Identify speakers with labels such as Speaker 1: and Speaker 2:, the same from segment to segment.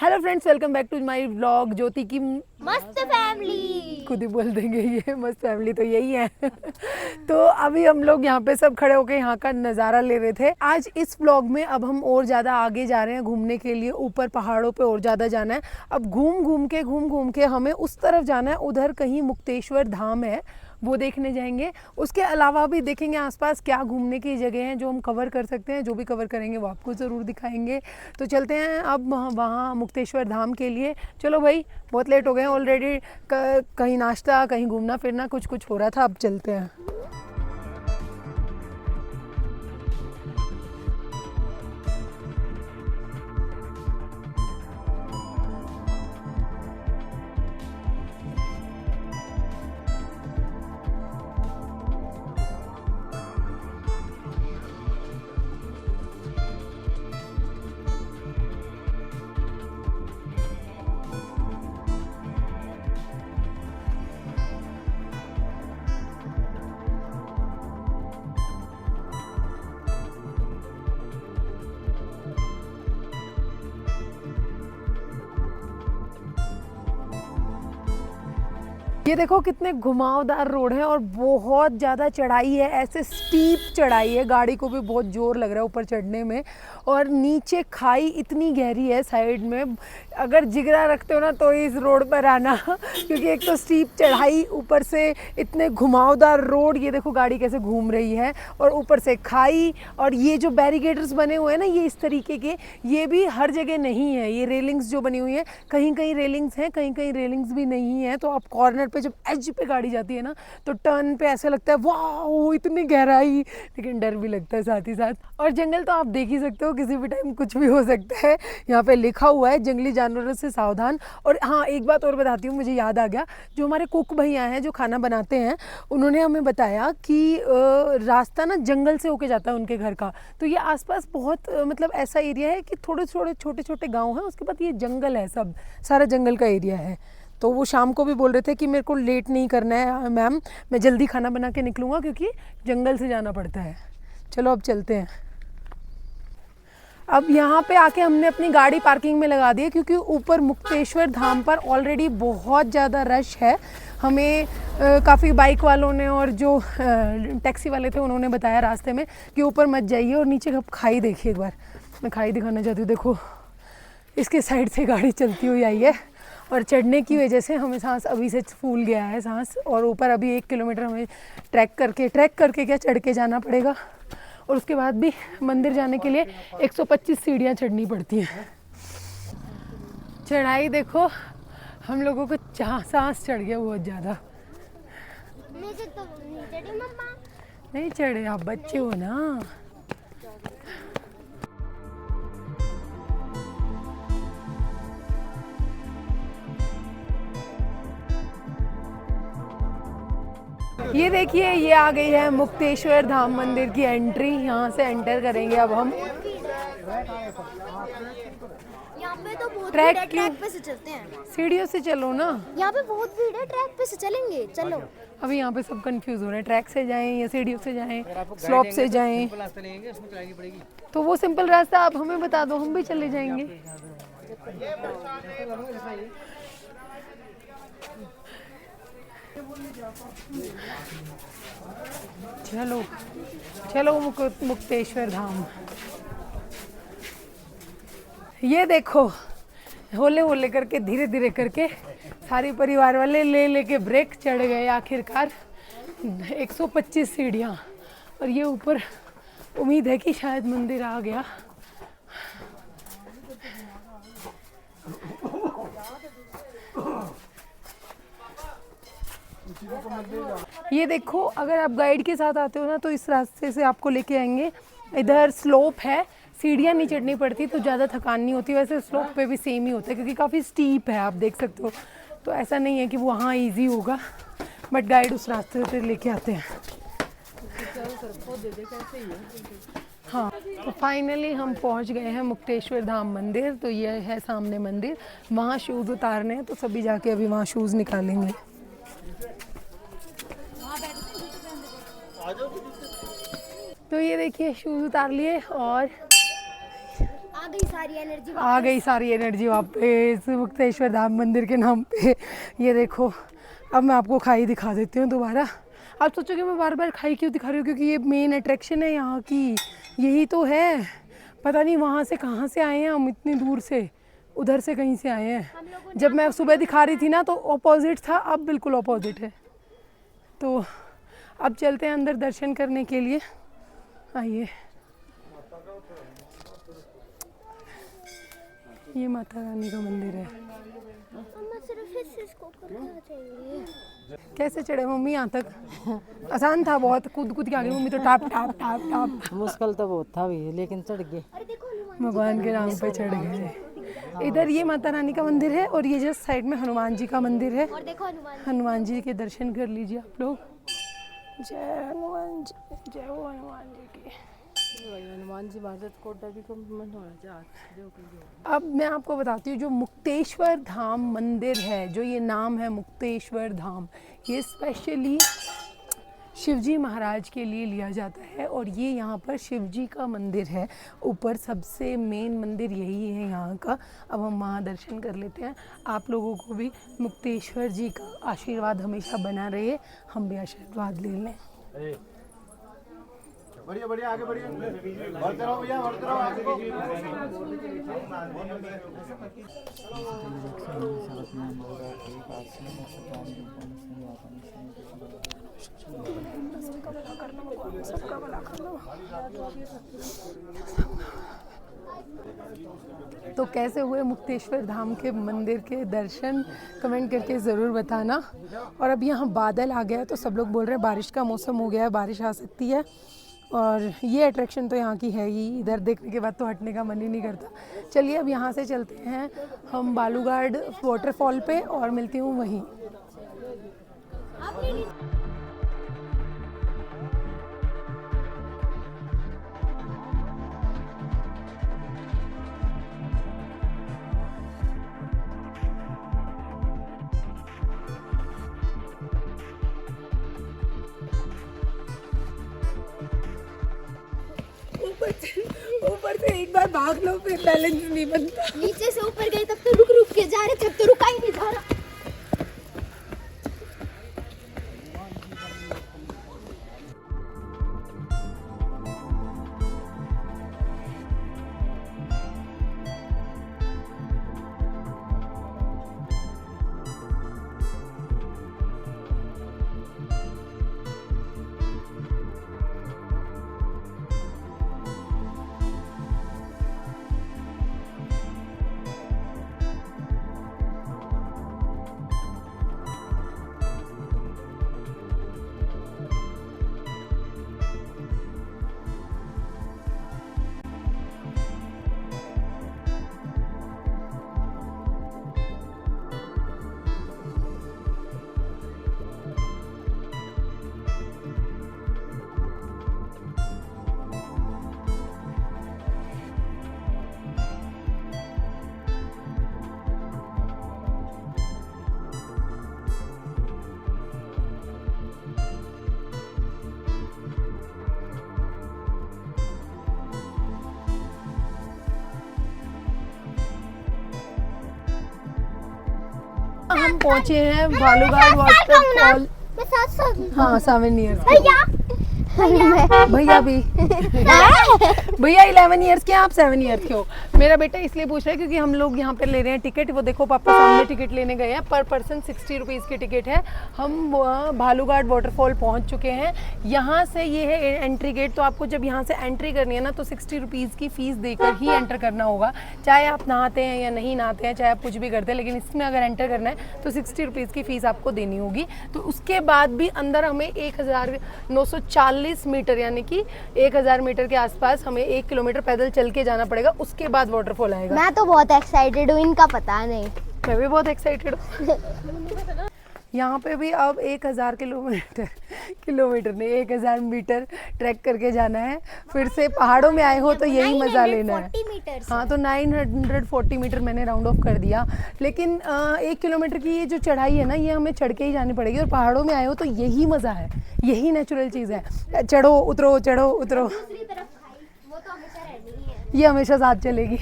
Speaker 1: Hello friends, welcome back to my vlog Jyoti की
Speaker 2: मस्त family.
Speaker 1: खुद ही बोल देंगे ये मस्त फैमिली तो यही है। तो अभी हम लोग यहाँ पे सब खड़े होके यहाँ का नज़ारा ले रहे थे। आज इस व्लॉग में अब हम और ज़्यादा आगे जा रहे हैं घूमने के लिए, ऊपर पहाड़ों पे और ज़्यादा जाना है। अब घूम घूम के हमें उस तरफ जाना है, उधर कहीं मुक्तेश्वर धाम है, वो देखने जाएंगे। उसके अलावा भी देखेंगे आसपास क्या घूमने की जगह हैं जो हम कवर कर सकते हैं। जो भी कवर करेंगे वो आपको ज़रूर दिखाएंगे। तो चलते हैं अब वहाँ मुक्तेश्वर धाम के लिए। चलो भाई, बहुत लेट हो गए हैं ऑलरेडी। कहीं नाश्ता, कहीं घूमना फिरना, कुछ कुछ हो रहा था। अब चलते हैं। ये देखो कितने घुमावदार रोड है और बहुत ज़्यादा चढ़ाई है, ऐसे स्टीप चढ़ाई है, गाड़ी को भी बहुत जोर लग रहा है ऊपर चढ़ने में। और नीचे खाई इतनी गहरी है साइड में, अगर जिगरा रखते हो ना तो इस रोड पर आना क्योंकि एक तो स्टीप चढ़ाई, ऊपर से इतने घुमावदार रोड। ये देखो गाड़ी कैसे घूम रही है, और ऊपर से खाई। और ये जो बैरिकेड्स बने हुए हैं ना, ये इस तरीके के, ये भी हर जगह नहीं है। ये रेलिंग्स जो बनी हुई हैं, कहीं कहीं रेलिंग्स हैं, कहीं कहीं रेलिंग्स भी नहीं है। तो आप कॉर्नर पे जब एज पे गाड़ी जाती है ना, तो टर्न पे ऐसा लगता है वाह इतनी गहराई, लेकिन डर भी लगता है साथ ही साथ। और जंगल तो आप देख ही सकते हो, किसी भी टाइम कुछ भी हो सकता है। यहाँ पे लिखा हुआ है जंगली जानवरों से सावधान। और हाँ, एक बात और बताती हूँ, मुझे याद आ गया। जो हमारे कुक भैया हैं जो खाना बनाते हैं, उन्होंने हमें बताया कि रास्ता ना जंगल से होके जाता है उनके घर का। तो ये आसपास बहुत मतलब ऐसा एरिया है कि थोड़े थोड़े छोटे छोटे गाँव हैं, उसके बाद ये जंगल है, सब सारा जंगल का एरिया है। तो वो शाम को भी बोल रहे थे कि मेरे को लेट नहीं करना है मैम, मैं जल्दी खाना बना के निकलूँगा क्योंकि जंगल से जाना पड़ता है। चलो अब चलते हैं। अब यहाँ पे आके हमने अपनी गाड़ी पार्किंग में लगा दी है, क्योंकि ऊपर मुक्तेश्वर धाम पर ऑलरेडी बहुत ज़्यादा रश है। हमें काफ़ी बाइक वालों ने और जो टैक्सी वाले थे उन्होंने बताया रास्ते में कि ऊपर मत जाइए। और नीचे खाई देखिए एक बार, मैं खाई दिखाना चाहती हूँ। देखो इसके साइड से गाड़ी चलती हुई आई है, और चढ़ने की वजह से हमें सांस अभी से फूल गया है सांस। और ऊपर अभी 1 किलोमीटर हमें ट्रैक करके क्या चढ़ के जाना पड़ेगा। और उसके बाद भी मंदिर जाने के लिए 125 सीढ़ियाँ चढ़नी पड़ती हैं। चढ़ाई देखो, हम लोगों को सांस चढ़ गया बहुत ज़्यादा।
Speaker 2: मुझे तो नहीं चढ़ी मम्मा।
Speaker 1: नहीं चढ़े, आप बच्चे हो ना। ये देखिए, ये आ गई है मुक्तेश्वर धाम मंदिर की एंट्री। यहाँ से एंटर करेंगे अब हम।
Speaker 2: यहाँ पे तो बहुत
Speaker 1: ट्रैक
Speaker 2: भीड़ है, ट्रैक पे से चलते हैं।
Speaker 1: सीढ़ियों से चलो ना।
Speaker 2: यहाँ पे बहुत भीड़ है, ट्रैक पे से चलेंगे, चलो।
Speaker 1: अभी यहाँ पे सब कंफ्यूज हो रहे हैं, ट्रैक से जाएं या सीढ़ियों से जाएं, स्लॉप से जाएं। तो वो सिंपल रास्ता आप हमें बता दो, हम भी चले जाएंगे। चलो चलो मुक्तेश्वर धाम। ये देखो, होले होले करके, धीरे धीरे करके सारे परिवार वाले ले लेके ब्रेक चढ़ गए आखिरकार। 125 सीढ़ियाँ, और ये ऊपर उम्मीद है कि शायद मंदिर आ गया। ये देखो, अगर आप गाइड के साथ आते हो ना, तो इस रास्ते से आपको लेके आएंगे। इधर स्लोप है, सीढ़ियाँ नहीं चढ़नी पड़ती, तो ज़्यादा थकान नहीं होती। वैसे स्लोप पे भी सेम ही होता है, क्योंकि काफ़ी स्टीप है, आप देख सकते हो। तो ऐसा नहीं है कि वहाँ इजी होगा, बट गाइड उस रास्ते से लेके आते हैं। हाँ, तो फाइनली हम पहुँच गए हैं मुक्तेश्वर धाम मंदिर। तो ये है सामने मंदिर, वहाँ शूज़ उतारने हैं, तो सभी जाके अभी वहाँ शूज़ निकालेंगे। तो ये देखिए शूज उतार लिए और
Speaker 2: आ गई सारी एनर्जी
Speaker 1: आ गई सारी एनर्जी वापस मुक्तेश्वर धाम मंदिर के नाम पे। ये देखो, अब मैं आपको खाई दिखा देती हूँ दोबारा। आप सोचोगे मैं बार बार खाई क्यों दिखा रही हूँ, क्योंकि ये मेन अट्रैक्शन है यहाँ की, यही तो है। पता नहीं वहाँ से कहाँ से आए हैं हम, इतनी दूर से, उधर से कहीं से आए हैं। जब मैं सुबह दिखा रही थी ना तो ऑपोजिट था, अब बिल्कुल ऑपोजिट है। तो अब चलते हैं अंदर दर्शन करने के लिए, आइए। ये माता रानी का मंदिर है।
Speaker 2: मम्मा सिर्फ इसको करना चाहिए।
Speaker 1: कैसे चढ़े मम्मी यहाँ तक? आसान था बहुत, कूद कूद के आ गई मम्मी तो, टाप टाप टाप टाप।
Speaker 3: मुश्किल तो बहुत था भी, लेकिन चढ़ गए।
Speaker 2: अरे देखो हनुमान
Speaker 1: भगवान के नाम पे चढ़ गए। इधर ये माता रानी का मंदिर है और ये जस्ट साइड में हनुमान जी का मंदिर है।
Speaker 2: और देखो
Speaker 1: हनुमान जी के दर्शन कर लीजिए आप लोग। जय हनुमान जी, जय हो हनुमान जी की।
Speaker 3: हनुमान जी महाराज को भी कम मन हो रहा है।
Speaker 1: अब मैं आपको बताती हूँ, जो मुक्तेश्वर धाम मंदिर है, जो ये नाम है मुक्तेश्वर धाम, ये स्पेशली शिवजी महाराज के लिए लिया जाता है। और ये यहाँ पर शिवजी का मंदिर है, ऊपर सबसे मेन मंदिर यही है यहाँ का। अब हम वहाँ दर्शन कर लेते हैं। आप लोगों को भी मुक्तेश्वर जी का आशीर्वाद हमेशा बना रहे, हम भी आशीर्वाद ले लें।
Speaker 4: बढ़िया बढ़िया, आगे बढ़िए, बढ़ते रहो भैया, बढ़ते रहो आगे को।
Speaker 1: तो कैसे हुए मुक्तेश्वर धाम के मंदिर के दर्शन, कमेंट करके ज़रूर बताना। और अब यहाँ बादल आ गया है तो सब लोग बोल रहे हैं बारिश का मौसम हो गया है, बारिश आ सकती है। और ये अट्रैक्शन तो यहाँ की है ही, इधर देखने के बाद तो हटने का मन ही नहीं करता। चलिए अब यहाँ से चलते हैं हम बालूघाट वाटरफॉल पे, और मिलती हूँ वहीं। ऊपर से एक बार भाग लो फिर बैलेंस नहीं बनता।
Speaker 2: नीचे से ऊपर गए तब तो रुक रुक के जा रहे, तब तो रुका ही नहीं जा रहा।
Speaker 1: हम पहुंचे हैं बालूघाट वाटरफॉल।
Speaker 2: मैं 7 साल
Speaker 1: हाँ 7 ईयर्स
Speaker 2: भैया
Speaker 1: भैया भी भैया 11 इयर्स के, आप 7 ईयर्स के हो। मेरा बेटा इसलिए पूछ रहा है क्योंकि हम लोग यहाँ पे ले रहे हैं टिकट। वो देखो पापा सामने टिकट लेने गए हैं, पर पर्सन 60 रुपीज़ की टिकट है। हम बालूघाट वाटरफॉल पहुँच चुके हैं। यहाँ से ये है एंट्री गेट, तो आपको जब यहाँ से एंट्री करनी है ना तो 60 रुपीज़ की फ़ीस देकर ही एंटर करना होगा। चाहे आप नहाते हैं या नहीं नहाते हैं, चाहे आप कुछ भी करते हैं, लेकिन इसमें अगर एंटर करना है तो 60 रुपीज़ की फ़ीस आपको देनी होगी। तो उसके बाद भी अंदर हमें 1940 मीटर यानी कि 1000 मीटर के आसपास हमें 1 किलोमीटर पैदल चल के जाना पड़ेगा, उसके बाद वाटरफॉल आएगा।
Speaker 2: मैं तो बहुत एक्साइटेड हूँ, इनका पता नहीं।
Speaker 1: मैं भी बहुत एक्साइटेड हूँ। यहाँ पे भी अब 1000 किलोमीटर नहीं 1000 मीटर ट्रैक करके जाना है। फिर से पहाड़ों में आए हो तो यही मज़ा लेना है।
Speaker 2: 940 मीटर।
Speaker 1: हाँ तो 940 मीटर मैंने राउंड ऑफ कर दिया। लेकिन 1 किलोमीटर की ये जो चढ़ाई है ना, ये हमें चढ़ के ही जानी पड़ेगी। और पहाड़ों में आए हो तो यही मज़ा है, यही नेचुरल चीज़ है। चढ़ो उतरो, चढ़ो उतरो।
Speaker 2: दूसरी तरफ खाई, वो तो हमेशा रहनी ही है।
Speaker 1: ये हमेशा साथ चलेगी।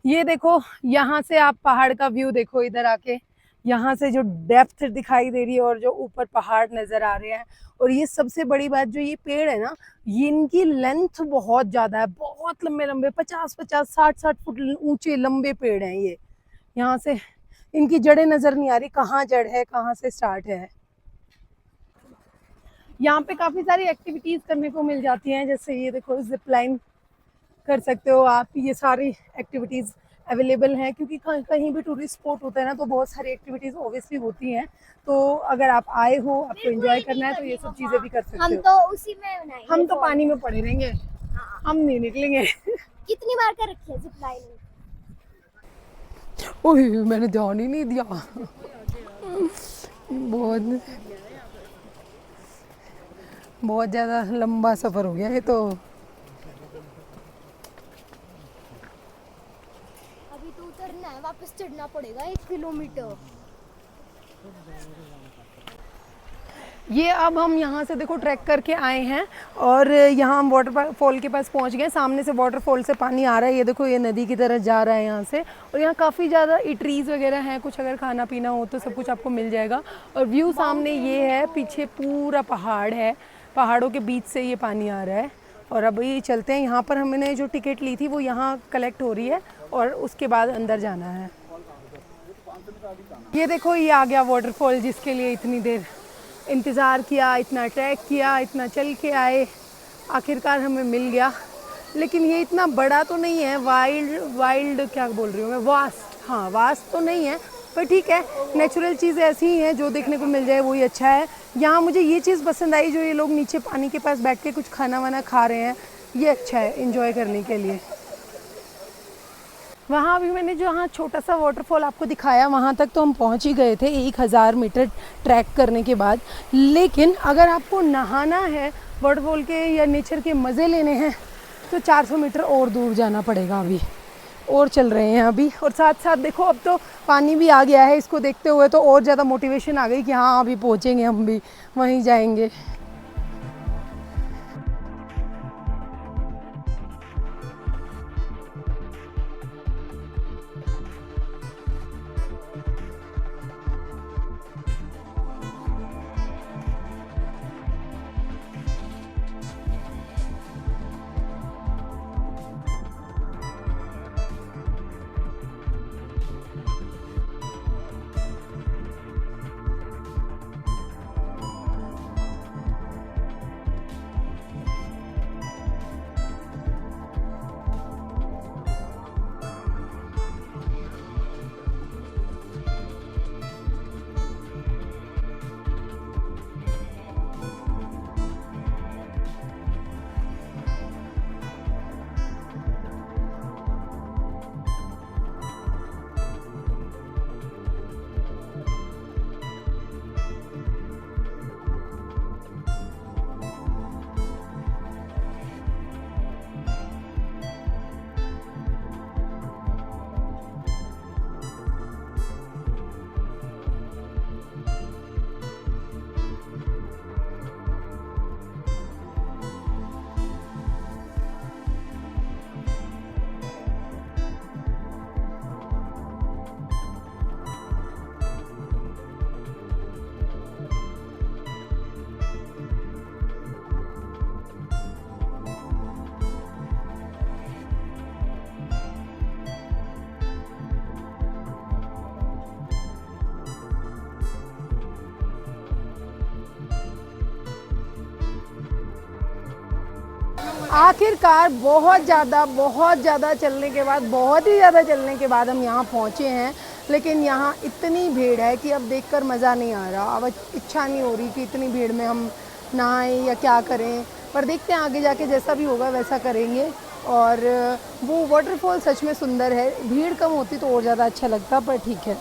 Speaker 1: ये देखो, यहाँ से आप पहाड़ का व्यू देखो, इधर आके यहाँ से जो डेप्थ दिखाई दे रही है और जो ऊपर पहाड़ नजर आ रहे हैं। और ये सबसे बड़ी बात, जो ये पेड़ है ना, ये इनकी लेंथ बहुत ज्यादा है, बहुत लंबे लंबे 50-50 60-60 फुट ऊंचे लंबे पेड़ हैं ये। यहाँ से इनकी जड़ें नजर नहीं आ रही, कहाँ जड़ है कहाँ से स्टार्ट है। यहाँ पे काफी सारी एक्टिविटीज करने को मिल जाती हैं, जैसे ये देखो जिप लाइन कर सकते हो आप। ये सारी एक्टिविटीज अवेलेबल हैं, क्योंकि कहीं भी टूरिस्ट स्पॉट होता है ना, तो बहुत सारी एक्टिविटीज ऑब्वियसली होती हैं। तो अगर आप आए हो, आपको एंजॉय करना है, तो ये सब चीजें भी कर सकते
Speaker 2: हम
Speaker 1: हो।
Speaker 2: तो उसी में बनाएंगे।
Speaker 1: हम तो पानी में पड़े रहेंगे, हम नहीं निकलेंगे।
Speaker 2: कितनी बार कर रखी है जिप लाइन?
Speaker 1: ओह, मैंने ध्यान ही नहीं दिया। बहुत ज़्यादा लंबा सफ़र हो गया ये तो।
Speaker 2: अभी तो उतरना है, वापस चढ़ना पड़ेगा 1 किलोमीटर।
Speaker 1: ये अब हम यहाँ से देखो ट्रैक करके आए हैं और यहाँ हम वाटरफॉल के पास पहुँच गए। सामने से वाटरफॉल से पानी आ रहा है, ये देखो, ये नदी की तरह जा रहा है यहाँ से। और यहाँ काफ़ी ज़्यादा इटरीज वगैरह हैं, कुछ अगर खाना पीना हो तो सब कुछ आपको मिल जाएगा। और व्यू सामने ये है, पीछे पूरा पहाड़ है, पहाड़ों के बीच से ये पानी आ रहा है। और अभी चलते हैं, यहाँ पर हमने जो टिकट ली थी वो यहाँ कलेक्ट हो रही है और उसके बाद अंदर जाना है। ये देखो, ये आ गया वाटरफॉल, जिसके लिए इतनी देर इंतज़ार किया, इतना ट्रैक किया, इतना चल के आए, आखिरकार हमें मिल गया। लेकिन ये इतना बड़ा तो नहीं है, वाइल्ड क्या बोल रही हूँ मैं, वास्ट, हाँ वास्ट तो नहीं है, पर ठीक है, नेचुरल चीज़ें ऐसी ही हैं, जो देखने को मिल जाए वही अच्छा है। यहाँ मुझे ये चीज़ पसंद आई, जो ये लोग नीचे पानी के पास बैठ के कुछ खाना वाना खा रहे हैं, ये अच्छा है एंजॉय करने के लिए। वहाँ अभी मैंने जो हाँ छोटा सा वाटरफॉल आपको दिखाया, वहाँ तक तो हम पहुँच ही गए थे 1000 मीटर ट्रैक करने के बाद। लेकिन अगर आपको नहाना है, वाटरफॉल के या नेचर के मज़े लेने हैं, तो 400 मीटर और दूर जाना पड़ेगा। अभी और चल रहे हैं अभी। और साथ साथ देखो, अब तो पानी भी आ गया है, इसको देखते हुए तो और ज़्यादा मोटिवेशन आ गई कि हाँ अभी पहुँचेंगे, हम भी वहीं जाएंगे। आखिरकार बहुत ज़्यादा चलने के बाद, बहुत ही ज़्यादा चलने के बाद हम यहाँ पहुँचे हैं। लेकिन यहाँ इतनी भीड़ है कि अब देखकर मज़ा नहीं आ रहा। अब इच्छा नहीं हो रही कि इतनी भीड़ में हम नहाएं या क्या करें, पर देखते हैं आगे जाके जैसा भी होगा वैसा करेंगे। और वो वाटरफॉल सच में सुंदर है, भीड़ कम होती तो और ज़्यादा अच्छा लगता, पर ठीक है।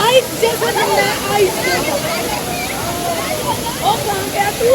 Speaker 1: आइस जैसा ठंडा है, आइस जैसा। ओ कहाँ गया तू?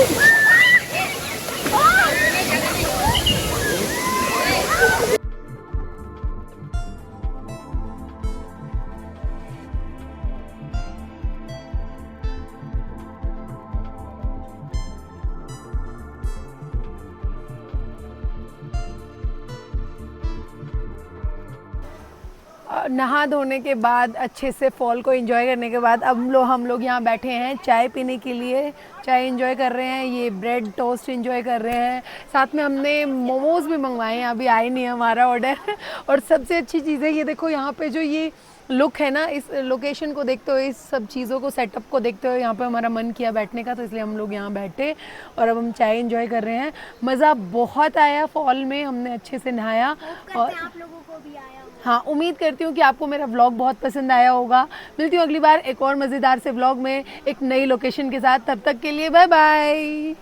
Speaker 1: नहा धोने के बाद अच्छे से फॉल को एंजॉय करने के बाद अब हम लोग यहाँ बैठे हैं चाय पीने के लिए। चाय एंजॉय कर रहे हैं, ये ब्रेड टोस्ट एंजॉय कर रहे हैं, साथ में हमने मोमोज़ भी मंगवाए हैं, अभी आए नहीं है हमारा ऑर्डर। और सबसे अच्छी चीज़ है ये देखो, यहाँ पे जो ये लुक है ना, इस लोकेशन को देखते हुए, इस सब चीज़ों को सेटअप को देखते हुए यहाँ पे हमारा मन किया बैठने का, तो इसलिए हम लोग यहाँ बैठे और अब हम चाय एंजॉय कर रहे हैं। मज़ा बहुत आया फॉल में, हमने अच्छे से नहाया और
Speaker 2: आप लोगों को भी आया होगा।
Speaker 1: हाँ, उम्मीद करती हूँ कि आपको मेरा व्लॉग बहुत पसंद आया होगा। मिलती हूँ अगली बार एक और मज़ेदार से व्लॉग में एक नई लोकेशन के साथ। तब तक के लिए बाय बाय।